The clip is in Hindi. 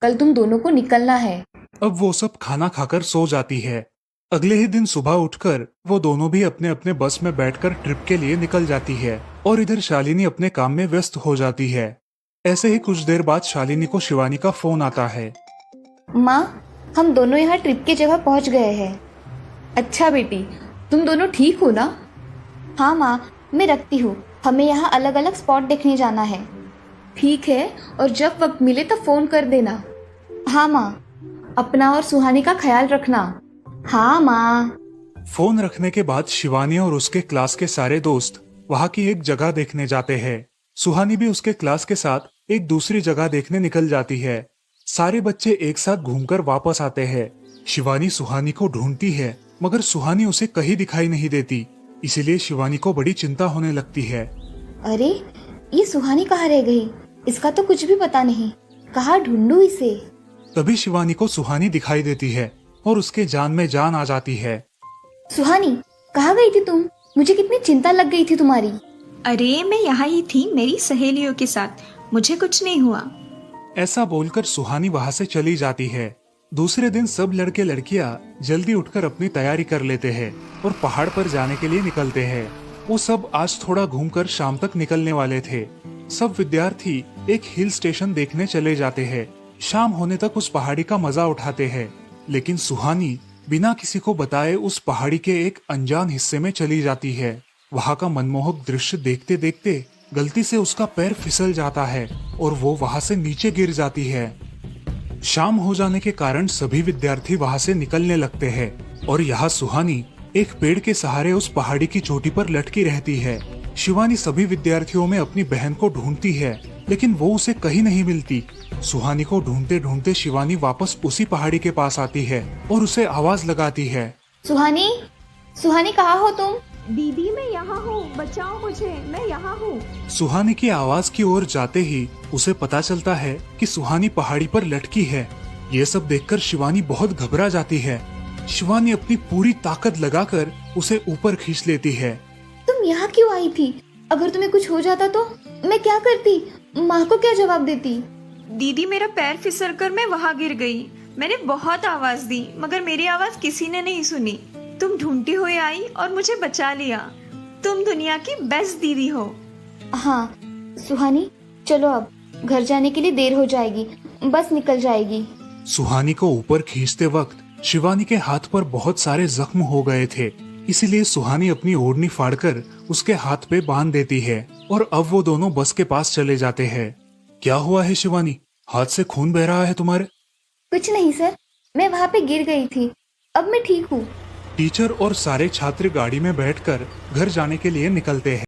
कल तुम दोनों को निकलना है। अब वो सब खाना खाकर सो जाती है। अगले ही दिन सुबह उठकर वो दोनों भी अपने अपने बस में बैठकर ट्रिप के लिए निकल जाती है और इधर शालिनी अपने काम में व्यस्त हो जाती है। ऐसे ही कुछ देर बाद शालिनी को शिवानी का फोन आता है। माँ, हम दोनों यहाँ ट्रिप की जगह पहुँच गए हैं। अच्छा बेटी, तुम दोनों ठीक हो ना? हाँ माँ, मैं रखती हूँ। हमें यहाँ अलग अलग स्पॉट देखने जाना है। ठीक है, और जब वक्त मिले तो फोन कर देना। हाँ माँ, अपना और सुहानी का ख्याल रखना। हाँ माँ। फोन रखने के बाद शिवानी और उसके क्लास के सारे दोस्त वहाँ की एक जगह देखने जाते हैं। सुहानी भी उसके क्लास के साथ एक दूसरी जगह देखने निकल जाती है। सारे बच्चे एक साथ घूमकर वापस आते हैं। शिवानी सुहानी को ढूंढती है मगर सुहानी उसे कहीं दिखाई नहीं देती, इसीलिए शिवानी को बड़ी चिंता होने लगती है। अरे, ये सुहानी कहाँ रह गई? इसका तो कुछ भी पता नहीं। कहाँ ढूंढूं इसे? तभी शिवानी को सुहानी दिखाई देती है और उसके जान में जान आ जाती है। सुहानी, कहाँ गई थी तुम? मुझे कितनी चिंता लग गई थी तुम्हारी। अरे मैं यहाँ ही थी मेरी सहेलियों के साथ, मुझे कुछ नहीं हुआ। ऐसा बोलकर सुहानी वहाँ से चली जाती है। दूसरे दिन सब लड़के लड़कियाँ जल्दी उठकर अपनी तैयारी कर लेते हैं और पहाड़ पर जाने के लिए निकलते हैं। वो सब आज थोड़ा घूमकर शाम तक निकलने वाले थे। सब विद्यार्थी एक हिल स्टेशन देखने चले जाते हैं। शाम होने तक उस पहाड़ी का मजा उठाते हैं, लेकिन सुहानी बिना किसी को बताए उस पहाड़ी के एक अनजान हिस्से में चली जाती है। वहाँ का मनमोहक दृश्य देखते देखते गलती से उसका पैर फिसल जाता है और वो वहाँ से नीचे गिर जाती है। शाम हो जाने के कारण सभी विद्यार्थी वहाँ से निकलने लगते हैं और यहाँ सुहानी एक पेड़ के सहारे उस पहाड़ी की चोटी पर लटकी रहती है। शिवानी सभी विद्यार्थियों में अपनी बहन को ढूंढती है, लेकिन वो उसे कहीं नहीं मिलती। सुहानी को ढूंढते ढूंढते शिवानी वापस उसी पहाड़ी के पास आती है और उसे आवाज लगाती है। सुहानी, सुहानी कहाँ हो तुम? दीदी मैं यहाँ हूँ, बचाओ मुझे, मैं यहाँ हूँ। सुहानी की आवाज की ओर जाते ही उसे पता चलता है कि सुहानी पहाड़ी पर लटकी है। ये सब देखकर शिवानी बहुत घबरा जाती है। शिवानी अपनी पूरी ताकत लगाकर उसे ऊपर खींच लेती है। तुम यहाँ क्यों आई थी? अगर तुम्हें कुछ हो जाता तो मैं क्या करती? माँ को क्या जवाब देती? दीदी मेरा पैर फिसल कर मैं वहाँ गिर गई। मैंने बहुत आवाज दी मगर मेरी आवाज किसी ने नहीं सुनी। तुम ढूंढती हुई आई और मुझे बचा लिया। तुम दुनिया की बेस्ट दीदी हो। हाँ सुहानी, चलो अब घर जाने के लिए देर हो जाएगी, बस निकल जाएगी। सुहानी को ऊपर खींचते वक्त शिवानी के हाथ पर बहुत सारे जख्म हो गए थे, इसीलिए सुहानी अपनी ओढ़नी फाड़कर उसके हाथ पे बांध देती है और अब वो दोनों बस के पास चले जाते हैं। क्या हुआ है शिवानी? हाथ से खून बह रहा है तुम्हारे? कुछ नहीं सर, मैं वहाँ पे गिर गई थी, अब मैं ठीक हूँ। टीचर और सारे छात्र गाड़ी में बैठकर घर जाने के लिए निकलते हैं।